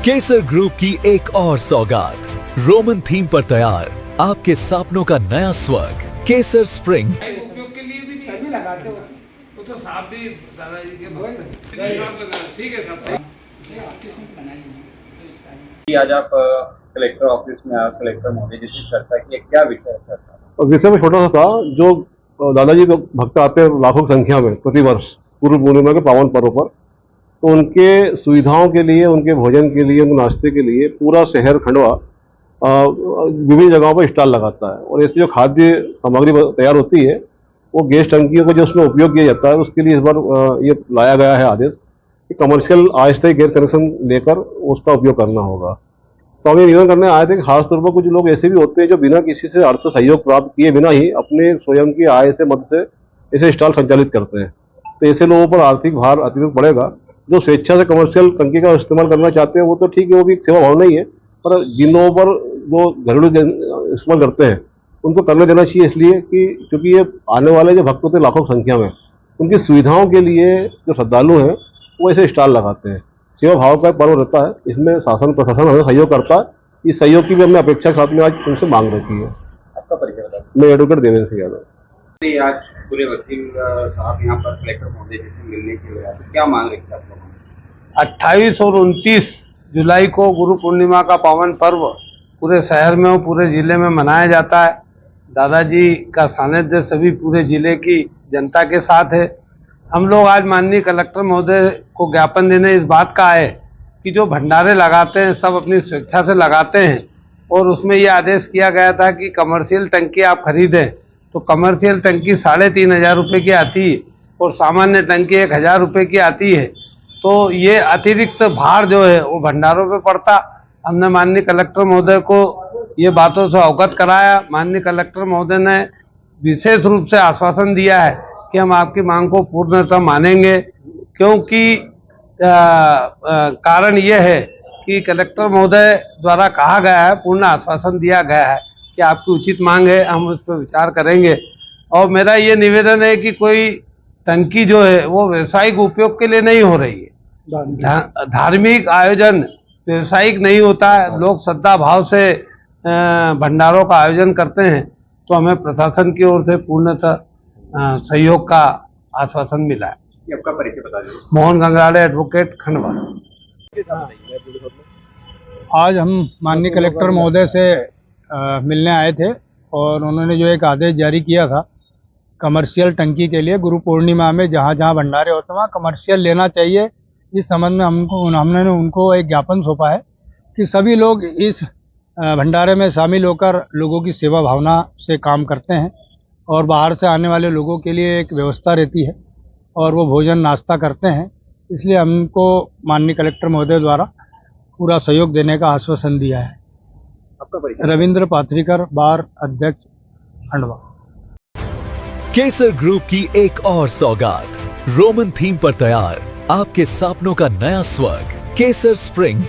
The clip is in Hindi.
केसर ग्रुप की एक और सौगात, रोमन थीम पर तैयार आपके सपनों का नया स्वर्ग केसर स्प्रिंग। उपयोग के लिए भी नहीं सभी लगाते हो, वो तो साहब भी दादाजी के भक्त हैं। ठीक है साहब। आज आप कलेक्टर ऑफिस में आप कलेक्टर महोदय जी से चर्चा की, क्या विषय है चर्चा? विषय में छोटा सा था, जो दादाजी के भक्त आते हैं लाखों की संख्या में प्रतिवर्ष गुरु पूर्णिमा के पावन पर्व पर, तो उनके सुविधाओं के लिए, उनके भोजन के लिए, उनके नाश्ते के लिए पूरा शहर खंडवा विभिन्न जगहों पर स्टॉल लगाता है। और ऐसी जो खाद्य सामग्री तैयार होती है वो गैस टंकियों को जो उसमें उपयोग किया जाता है, उसके लिए इस बार ये लाया गया है आदेश कि कमर्शियल अस्थायी गैस कनेक्शन लेकर उसका उपयोग करना होगा। तो हम ये निवेदन करने आए थे कि खासतौर पर कुछ लोग ऐसे भी होते हैं जो बिना किसी से अर्थ सहयोग प्राप्त किए बिना ही अपने स्वयं की आय से मद से ऐसे स्टॉल संचालित करते हैं। तो ऐसे लोगों पर आर्थिक भार अतिरिक्त पड़ेगा। जो स्वेच्छा से कमर्शियल टंकी का इस्तेमाल करना चाहते हैं वो तो ठीक है, वो भी सेवा भाव नहीं है, पर जिन लोगों पर जो घरेलू इस्तेमाल करते हैं उनको करने देना चाहिए, इसलिए कि क्योंकि ये आने वाले जो भक्त होते हैं लाखों की संख्या में, उनकी सुविधाओं के लिए जो श्रद्धालु हैं वो ऐसे स्टॉल लगाते हैं। सेवा भाव का एक पर्व रहता है, इसमें शासन प्रशासन हमें सहयोग करता है। इस सहयोग की भी हमने अपेक्षा के साथ में आज उनसे मांग रखी है। आपका परिचय बता मैं एडवोकेट देवेंद्र सिंह यादव। आज पूरे वकील साहब यहाँ पर कलेक्टर महोदय जी से मिलने के लिए आए, क्या मांग रखी आप लोगों ने? 28 और 29 जुलाई को गुरु पूर्णिमा का पावन पर्व पूरे शहर में और पूरे जिले में मनाया जाता है। दादाजी का सानिध्य सभी पूरे जिले की जनता के साथ है। हम लोग आज माननीय कलेक्टर महोदय को ज्ञापन देने इस बात का है कि जो भंडारे लगाते हैं सब अपनी स्वेच्छा से लगाते हैं, और उसमें यह आदेश किया गया था कि कमर्शियल टंकी आप खरीदें तो कमर्शियल टंकी 3,500 रुपये की आती है और सामान्य टंकी 1,000 रुपये की आती है। तो ये अतिरिक्त भार जो है वो भंडारों पे पड़ता। हमने माननीय कलेक्टर महोदय को ये बातों से अवगत कराया। माननीय कलेक्टर महोदय ने विशेष रूप से आश्वासन दिया है कि हम आपकी मांग को पूर्णतः मानेंगे, क्योंकि कारण यह है कि कलेक्टर महोदय द्वारा कहा गया है, पूर्ण आश्वासन दिया गया है कि आपकी उचित मांग है, हम उस पर विचार करेंगे। और मेरा ये निवेदन है कि कोई टंकी जो है वो व्यवसायिक उपयोग के लिए नहीं हो रही है। धार्मिक आयोजन व्यवसायिक नहीं होता है, लोग श्रद्धा भाव से भंडारों का आयोजन करते हैं। तो हमें प्रशासन की ओर से पूर्णतः सहयोग का आश्वासन मिला है। आपका परिचय बता दीजिए। मोहन गंगराड़े, एडवोकेट, खंडवा। आज हम माननीय कलेक्टर महोदय से मिलने आए थे और उन्होंने जो एक आदेश जारी किया था कमर्शियल टंकी के लिए, गुरु पूर्णिमा में जहाँ जहाँ भंडारे होते हैं वहाँ कमर्शियल लेना चाहिए। इस संबंध में हमने उनको एक ज्ञापन सौंपा है कि सभी लोग इस भंडारे में शामिल होकर लोगों की सेवा भावना से काम करते हैं और बाहर से आने वाले लोगों के लिए एक व्यवस्था रहती है और वो भोजन नाश्ता करते हैं। इसलिए हमको माननीय कलेक्टर महोदय द्वारा पूरा सहयोग देने का आश्वासन दिया है। आपका परिचय? रविंद्र पाथरीकर, बार अध्यक्ष, खंडवा। केसर ग्रुप की एक और सौगात, रोमन थीम पर तैयार आपके सपनों का नया स्वर्ग केसर स्प्रिंग।